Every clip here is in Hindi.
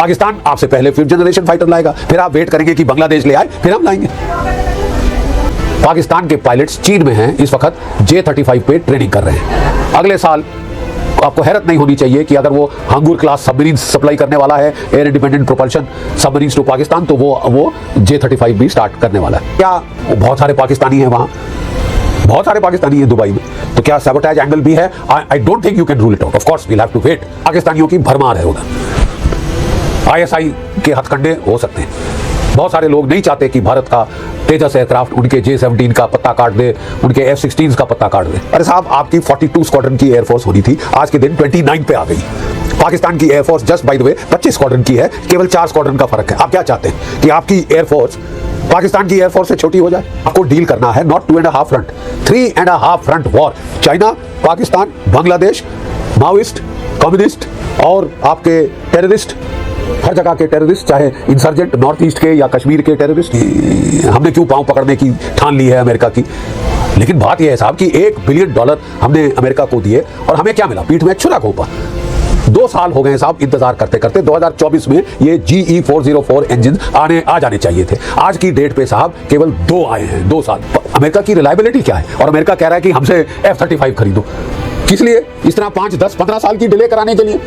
पाकिस्तान आपसे पहले 5th जनरेशन फाइटर लाएगा, फिर आप वेट करेंगे कि बांग्लादेश ले आए, फिर हम लाएंगे। पाकिस्तान के पायलट्स चीन में हैं, इस वक्त J-35 पे ट्रेनिंग कर रहे हैं। अगले साल आपको हैरत नहीं होनी चाहिए कि अगर वो हांगुर क्लास सबमरीन सप्लाई करने वाला है, air independent propulsion submarines to Pakistan, तो वो J-35 भी स्टार्ट करने वाला है। क्या बहुत सारे पाकिस्तानी हैं वहाँ, बहुत सारे पाकिस्तानी हैं दुबई में, तो क्या सैबोटेज एंगल भी है? I don't think you can rule it out. Of course we'll have to wait. पाकिस्तानियों की भरमार है उधर, ISI के हथकंडे हो सकते हैं। बहुत सारे लोग नहीं चाहते कि भारत का तेजस एयरक्राफ्ट उनके J-17 का पत्ता काट दे, उनके F-16 का पत्ता काट दे। अरे साहब, आपकी 42 स्क्वाड्रन की एयरफोर्स होनी थी, आज के दिन 29 पे आ गई। पाकिस्तान की air force just by the way 25 squadron की है, केवल 4 स्क्वाड्रन का फर्क है। आप क्या चाहते हैं कि आपकी एयरफोर्स पाकिस्तान की एयरफोर्स से छोटी हो जाए? आपको डील करना है not 2.5 front, 3.5 front war. China, Pakistan, Bangladesh, Maoist, communist और आपके टेररिस्ट, हर जगह के टेररिस्ट, चाहे इंसर्जेंट नॉर्थ ईस्ट के या कश्मीर के टेररिस्ट। हमने क्यों पांव पकड़ने की ठान ली है अमेरिका की? लेकिन बात यह है साहब कि $1 बिलियन हमने अमेरिका को दिए और हमें क्या मिला? पीठ में छुरा घोंपा। 2 साल हो गए साहब इंतजार करते करते। 2024 में ये GE-404 इंजन आ जाने चाहिए थे। आज की डेट पे साहब केवल 2 आए हैं। 2 साल। अमेरिका की रिलायबिलिटी क्या है? और अमेरिका कह रहा है कि हमसे F-35 खरीदो। किस लिए? इस तरह 5, 10, 15 साल की डिले कराने के लिए,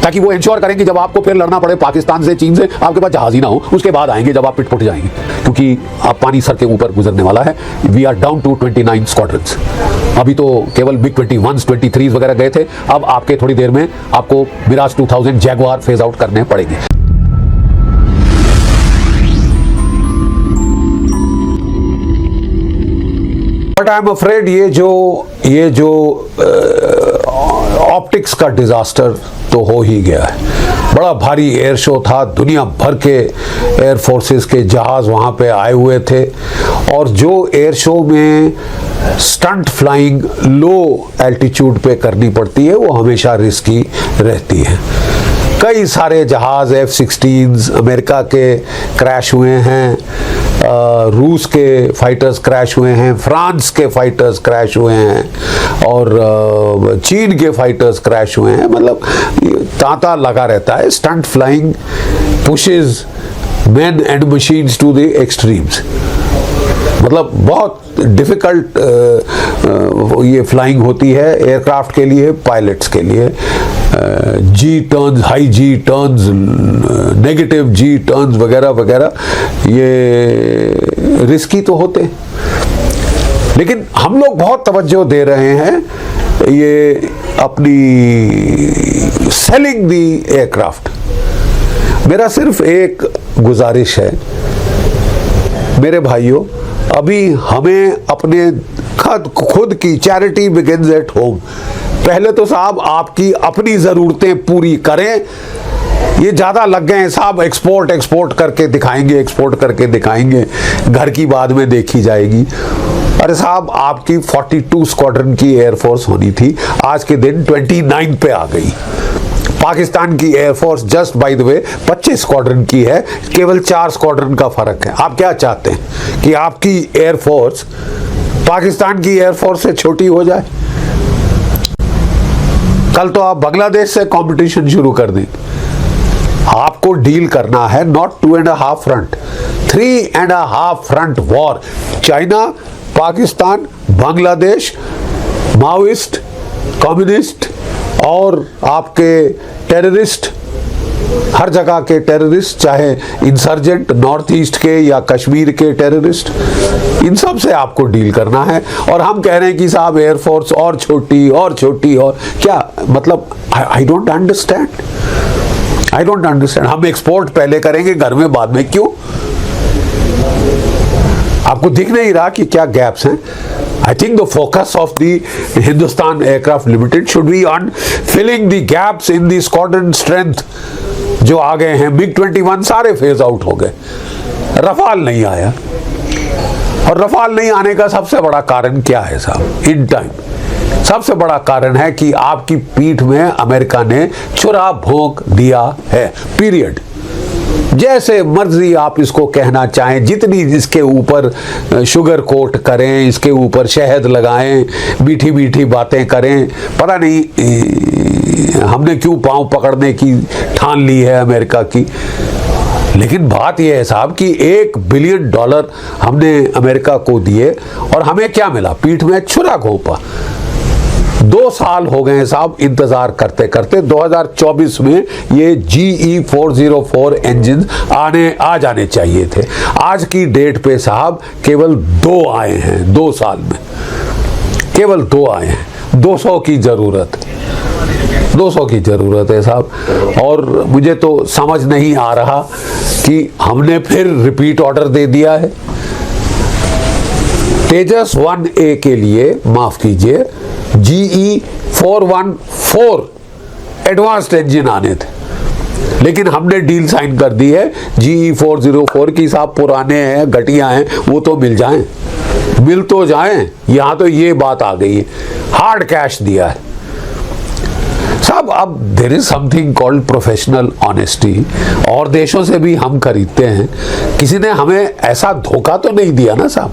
ताकि वो इंश्योर करें कि जब आपको फिर लड़ना पड़े पाकिस्तान से, चीन से, आपके पास जहाज ही ना हो, उसके बाद आएंगे जब आप पिट जाएंगे, क्योंकि आप पानी सर के ऊपर गुजरने वाला है। We are down to 29 squadrons. अभी तो केवल MiG-21s, 23s वगैरह गए थे। अब आपके थोड़ी देर में आपको मिराज 2000 जैगुआर फेज आउट करने पड़ेंगे। बट आई एम अफ्रेड ये जो ऑप्टिक्स का डिजास्टर तो हो ही गया है। बड़ा भारी एयर शो था, दुनिया भर के एयर फोर्सेस के जहाज वहां पे आए हुए थे, और जो एयर शो में स्टंट फ्लाइंग लो एल्टीट्यूड पे करनी पड़ती है वो हमेशा रिस्की रहती है। कई सारे जहाज F-16 अमेरिका के क्रैश हुए हैं, रूस के फाइटर्स क्रैश हुए हैं, फ्रांस के फाइटर्स क्रैश हुए हैं, और चीन के फाइटर्स क्रैश हुए हैं। मतलब तांता लगा रहता है। Stunt flying pushes men and machines to the extremes। मतलब बहुत डिफिकल्ट ये फ्लाइंग होती है एयरक्राफ्ट के लिए, पायलट्स के लिए। जी टर्न्स, हाई जी टर्न्स, नेगेटिव जी टर्न्स वगैरह वगैरह ये रिस्की तो होते हैं, लेकिन हम लोग बहुत तवज्जो दे रहे हैं ये अपनी सेलिंग दी एयरक्राफ्ट। मेरा सिर्फ एक गुजारिश है मेरे भाइयों, अभी हमें अपने खुद की चैरिटी बिगिंस एट होम। पहले तो साहब आपकी अपनी ज़रूरतें पूरी करें। ये ज़्यादा लग गए हैं साहब, एक्सपोर्ट करके दिखाएंगे, एक्सपोर्ट करके दिखाएंगे, घर की बाद में देखी जाएगी। अरे साहब, आपकी 42 स्क्वाड्रन की एयरफोर्स होनी थी, आज के दिन 29 पे आ गई। पाकिस्तान की air force just by the way 25 squadron की है, केवल 4 स्क्वाड्रन का फर्क है। आप क्या चाहते हैं कि आपकी एयरफोर्स पाकिस्तान की एयरफोर्स से छोटी हो जाए? कल तो आप बांग्लादेश से कंपटीशन शुरू कर दें। आपको डील करना है not 2.5 front, 3.5 front war. China, Pakistan, Bangladesh, Maoist, communist और आपके टेररिस्ट, हर जगह के टेररिस्ट, चाहे इंसर्जेंट नॉर्थ ईस्ट के या कश्मीर के टेररिस्ट, इन सब से आपको डील करना है। और हम कह रहे हैं कि साहब एयरफोर्स और छोटी और छोटी, और क्या मतलब? I don't understand, I don't understand. हम एक्सपोर्ट पहले करेंगे, घर में बाद में क्यों? आपको दिख नहीं रहा कि क्या गैप्स हैं? I think the focus of the Hindustan Aircraft Limited should be on filling the gaps in the squadron strength जो आ गए हैं। MiG-21 सारे फेज आउट हो गए, रफाल नहीं आया। और रफाल नहीं आने का सबसे बड़ा कारण क्या है साहब? इन टाइम सबसे बड़ा कारण है कि आपकी पीठ में अमेरिका ने छुरा भोंक दिया है, पीरियड। जैसे मर्जी आप इसको कहना चाहें, जितनी इसके ऊपर शुगर कोट करें, इसके ऊपर शहद लगाएं, मीठी मीठी बातें करें, पता नहीं हमने क्यों पांव पकड़ने की ठान ली है अमेरिका की। लेकिन बात यह है साहब कि $1 बिलियन हमने अमेरिका को दिए और हमें क्या मिला? पीठ में छुरा घोंपा। 2 साल हो गए हैं साहब इंतजार करते करते। 2024 में ये GE404 इंजन आ जाने चाहिए थे। आज की डेट पे साहब केवल 2 आए हैं। 2 साल में केवल 2 आए हैं। 200 की जरूरत 200 की जरूरत है साहब। और मुझे तो समझ नहीं आ रहा कि हमने फिर रिपीट ऑर्डर दे दिया है। तेजस 1A के लिए माफ कीजिए GE414 एडवांस्ड इंजन आने थे, लेकिन हमने डील साइन कर दी है GE404 की। साहब पुराने हैं, घटिया हैं, वो तो मिल जाएं, मिल तो जाएं। यहां तो ये बात आ गई है, हार्ड कैश दिया है साहब। अब there is something called professional honesty. और देशों से भी हम खरीदते हैं, किसी ने हमें ऐसा धोखा तो नहीं दिया ना साहब।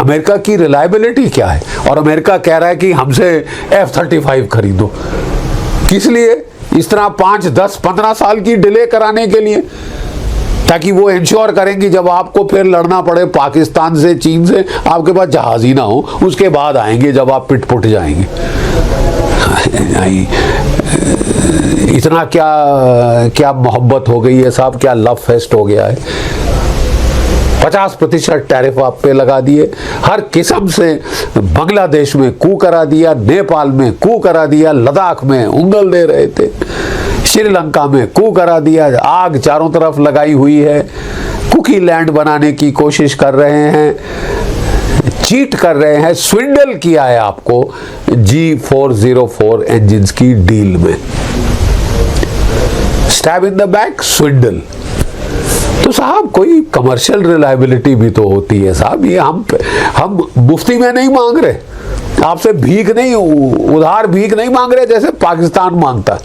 अमेरिका की रिलायबिलिटी क्या है? और अमेरिका कह रहा है कि हमसे F-35 खरीदो। किस लिए? इस तरह 5, 10, 15 साल की डिले कराने के लिए, ताकि वो इंश्योर करेंगे जब आपको फिर लड़ना पड़े पाकिस्तान से, चीन से, आपके पास जहाज ही ना हो, उसके बाद आएंगे जब आप पिट जाएंगे। इतना क्या मोहब्बत हो गई है साहब, क्या लव फेस्ट हो गया है। 50% टैरिफ आप पे लगा दिए, हर किस्म से बांग्लादेश में कू करा दिया, नेपाल में कू करा दिया, लद्दाख में उंगल दे रहे थे, श्रीलंका में कू करा दिया, आग चारों तरफ लगाई हुई है, कुकी लैंड बनाने की कोशिश कर रहे हैं, चीट कर रहे हैं, स्विंडल किया है आपको G404 इंजन की डील में। Stab in the back, स्विंडल। तो साहब कोई कमर्शियल रिलायबिलिटी भी तो होती है साहब। ये हम मुफ्ती में नहीं मांग रहे, आपसे भीख नहीं, उधार भीख नहीं मांग रहे जैसे पाकिस्तान मांगता है।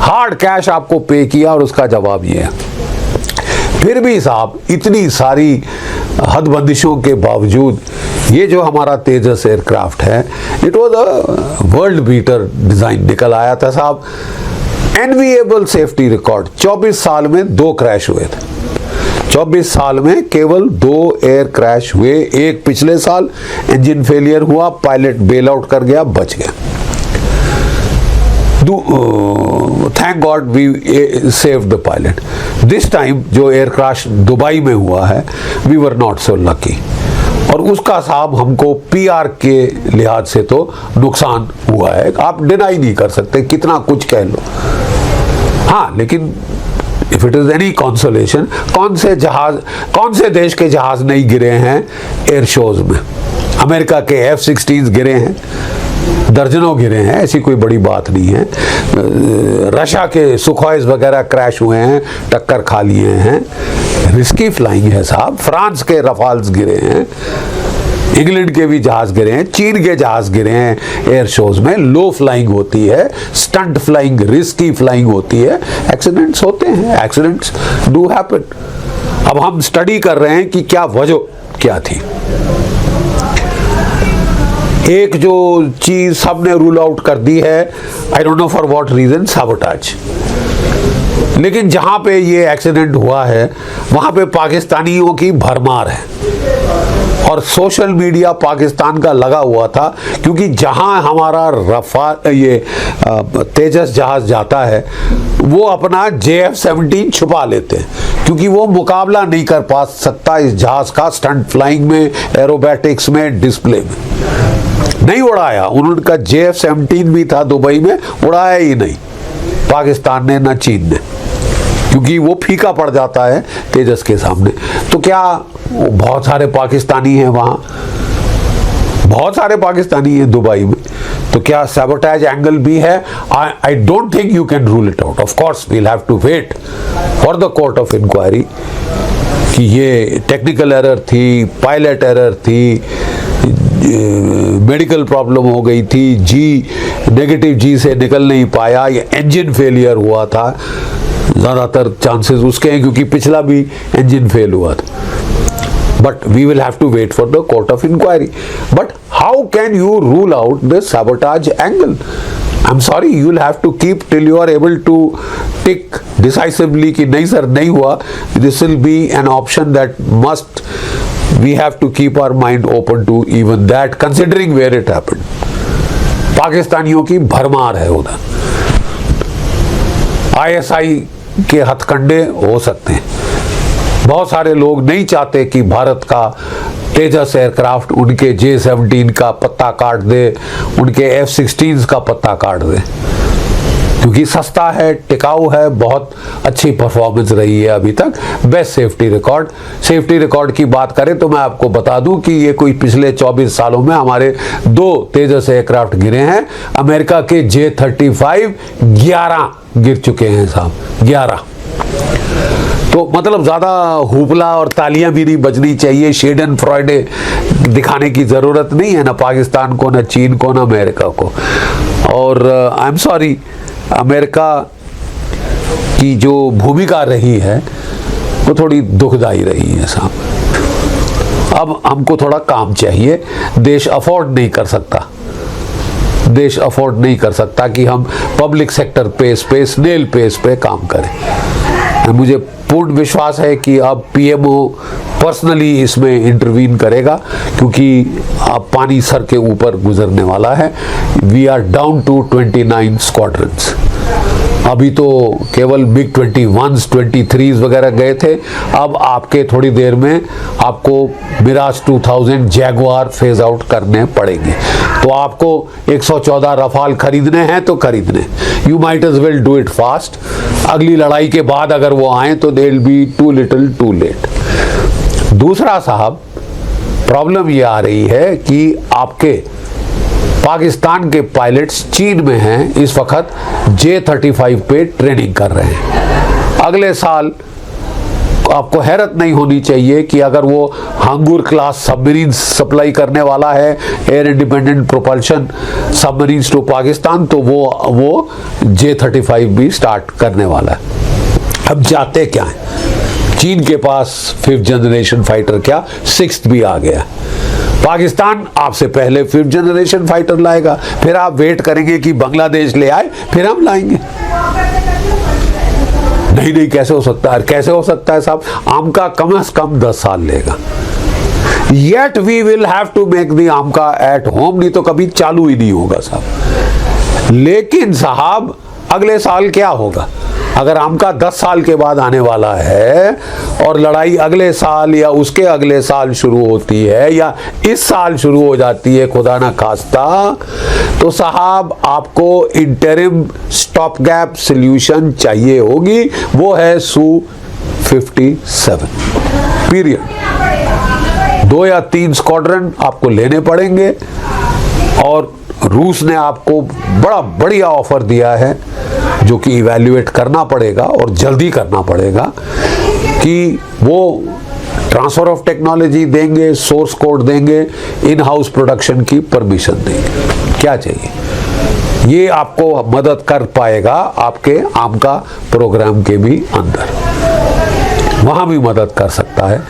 हार्ड कैश आपको पे किया और उसका जवाब ये है। फिर भी साहब इतनी सारी हदबंदिशों के बावजूद ये जो हमारा तेजस एयरक्राफ्ट है, it was a world beater design निकल आया था साहब। एनविएबल सेफ्टी रिकॉर्ड, 24 साल में 2 क्रैश हुए थे। 24 साल में केवल 2 एयर क्रैश हुए। एक पिछले साल इंजन फेलियर हुआ, पायलट बेल आउट कर गया, बच गया। Thank God we save the pilot. This time जो एयर क्रैश दुबई में हुआ है, we were not so lucky. और उसका साहब हमको PR के लिहाज से तो नुकसान हुआ है, आप डिनाई नहीं कर सकते, कितना कुछ कह लो। हाँ, लेकिन if it is any consolation, कौन से देश के जहाज नहीं गिरे हैं एयर शोज में? अमेरिका के F-16 गिरे हैं, दर्जनों गिरे हैं, ऐसी कोई बड़ी बात नहीं है। रशिया के सुखोइस वगैरह क्रैश हुए हैं, टक्कर खा लिए हैं, रिस्की फ्लाइंग है साहब। फ्रांस के रफाल्स गिरे हैं, इंग्लैंड के भी जहाज गिरे हैं, चीन के जहाज गिरे हैं एयर शोज में। लो फ्लाइंग होती है, स्टंट फ्लाइंग, रिस्की फ्लाइंग होती है, एक्सीडेंट्स होते हैं, एक्सीडेंट्स डू हैपन। अब हम स्टडी कर रहे हैं कि क्या वजह क्या थी। एक जो चीज सबने रूल आउट कर दी है, I don't know for what reason, sabotage. लेकिन जहां पे ये एक्सीडेंट हुआ है वहां पे पाकिस्तानियों की भरमार है और सोशल मीडिया पाकिस्तान का लगा हुआ था, क्योंकि जहां हमारा तेजस जहाज जाता है वो अपना JF-17 छुपा लेते हैं, क्योंकि वो मुकाबला नहीं कर पा सकता इस जहाज का स्टंट फ्लाइंग में, एरोबैटिक्स में, डिस्प्ले में। नहीं उड़ाया, उनका JF-17 भी था दुबई में, उड़ाया ही नहीं पाकिस्तान ने ना चीन ने, क्योंकि वो फीका पड़ जाता है तेजस के सामने। तो क्या बहुत सारे पाकिस्तानी हैं वहां, बहुत सारे पाकिस्तानी हैं दुबई में, तो क्या सैबोटाज एंगल भी है? I don't think you can rule it out. Of course we will have to wait for the court of inquiry कि ये टेक्निकल एरर थी, पायलट एरर थी, मेडिकल प्रॉब्लम हो गई थी, नेगेटिव G से निकल नहीं पाया, या इंजन फेलियर हुआ था। ज़्यादातर चांसेस उसके हैं क्योंकि पिछला भी इंजन फेल हुआ था। But we will have to wait for the court of inquiry. But how can you rule out the sabotage angle? I am sorry, you will have to keep till you are able to tick decisively कि नहीं सर नहीं हुआ. This will be an option that must we have to keep our mind open to even that, considering where it happened. पाकिस्तानियों की भरमार है उधर. ISI के हथकंडे हो सकते हैं. बहुत सारे लोग नहीं चाहते कि भारत का तेजस एयरक्राफ्ट उनके J-17 का पत्ता काट दे, उनके F-16 का पत्ता काट दे, क्योंकि सस्ता है, टिकाऊ है, बहुत अच्छी परफॉर्मेंस रही है अभी तक. बेस्ट सेफ्टी रिकॉर्ड की बात करें तो मैं आपको बता दूं कि ये कोई पिछले 24 सालों में हमारे 2 तेजस एयरक्राफ्ट गिरे हैं. अमेरिका के J-35 11 गिर चुके हैं साहब, 11. तो मतलब ज़्यादा हुपला और तालियां भी नहीं बजनी चाहिए, शेडन फ्रॉयडे दिखाने की ज़रूरत नहीं है, ना पाकिस्तान को, ना चीन को, ना अमेरिका को. और आई एम सॉरी, अमेरिका की जो भूमिका रही है वो थोड़ी दुखदाई रही है साहब. अब हमको थोड़ा काम चाहिए. देश अफोर्ड नहीं कर सकता कि हम पब्लिक सेक्टर पे स्नेल पेस पे काम करें. मुझे पूर्ण विश्वास है कि अब PMO पर्सनली इसमें इंटरवीन करेगा, क्योंकि अब पानी सर के ऊपर गुजरने वाला है. We are down to 29 squadrons. अभी तो केवल MiG-21s 23s वगैरह गए थे. अब आपके थोड़ी देर में आपको मिराज 2000 जैगुआर फेज आउट करने पड़ेंगे. तो आपको 114 रफाल खरीदने हैं तो खरीदने. You might as well do it fast. अगली लड़ाई के बाद अगर वो आए तो they will be too little too late. दूसरा साहब, प्रॉब्लम ये आ रही है कि आपके पाकिस्तान के पायलट्स चीन में हैं इस वक्त, J-35 पे ट्रेनिंग कर रहे हैं. अगले साल आपको हैरत नहीं होनी चाहिए कि अगर वो हांगुर क्लास सबमरीन सप्लाई करने वाला है, air independent propulsion submarines to Pakistan, तो वो J-35 भी स्टार्ट करने वाला है. अब जाते क्या है, चीन के पास 5th जनरेशन फाइटर क्या 6th भी आ गया. पाकिस्तान आपसे पहले 5th जनरेशन फाइटर लाएगा, फिर आप वेट करेंगे कि बांग्लादेश ले आए, फिर हम लाएंगे. नहीं, कैसे हो सकता है साहब. आमका कम से कम 10 साल लेगा. Yet we will have to make the आमका at home, नहीं तो कभी चालू ही नहीं होगा साहब. लेकिन साहब अगले साल क्या होगा? अगर आमका 10 साल के बाद आने वाला है और लड़ाई अगले साल या उसके अगले साल शुरू होती है या इस साल शुरू हो जाती है खुदा ना खास्ता, तो साहब आपको इंटरिम स्टॉप गैप सॉल्यूशन चाहिए होगी. वो है Su-57 पीरियड. 2 या 3 स्क्वाड्रन आपको लेने पड़ेंगे. और रूस ने आपको बड़ा बढ़िया ऑफर दिया है, जो कि इवैल्यूएट करना पड़ेगा और जल्दी करना पड़ेगा, कि वो ट्रांसफर ऑफ टेक्नोलॉजी देंगे, सोर्स कोड देंगे, इन हाउस प्रोडक्शन की परमिशन देंगे. क्या चाहिए, ये आपको मदद कर पाएगा आपके आमका प्रोग्राम के भी अंदर, वहां भी मदद कर सकता है.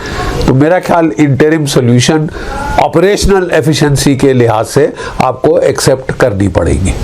तो मेरा ख्याल इंटरिम सॉल्यूशन ऑपरेशनल एफिशिएंसी के लिहाज से आपको एक्सेप्ट करनी पड़ेगी.